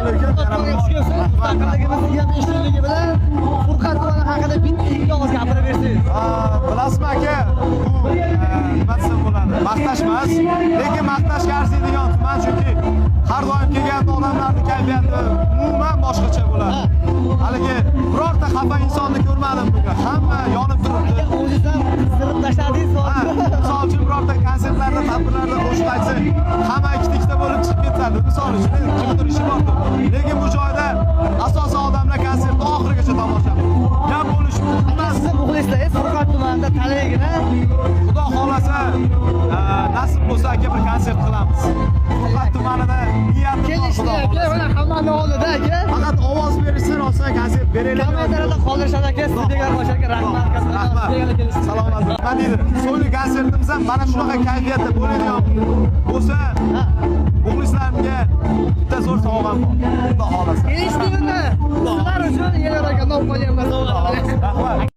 lekin mustaqilligimizni ham eshikligi bilan Furqat tumani haqida bitta ikki og'iz gapirib bersangiz. bilasizmi aka, bu nima desam bo'ladi, maqtash emas, lekin maqtashga arziydigan tuman, chunki har doim kelgan odamlarning kayfiyati umuman boshqacha bo'ladi. Haligi birorta xafa insonni ko'rmadim bugun. Hamma yonib turibdi. O'zingiz ham sirib tashladingiz. Misol uchun birorta konsertlarda, tadbirlarda qo'shiq aytsa, hamma ikkita bo'lib chiqib ketadi. Misol uchun kimdir ishi bor. Lekin bu joyda asosan odamlar konsertni oxirigacha tomosha qiladi. Gap bo'lish emas. Siz muxlislaringiz Furqat tumanida talaygina. Xudo xolasa, nasib bo'lsa aka bir konsert qilamiz. Furqat tumanida niyat Kelishdi, mana hammani oldida aka. Faqat ovoz berishsin, olsa konsert beraylik. Kommentariyada qoldirishadi aka. Sizga boshqa rahmat. Rahmat. Salomat. Nima deydi? So'nggi konsertimiz ham mana shunaqa kayfiyatda bo'ladigan bo'lsa, muxlislarimga bitta zo'r sovg'am bor. Xudo xolasa. Kelishdingizmi? Sizlar uchun yana bir nom qo'yganman. Rahmat.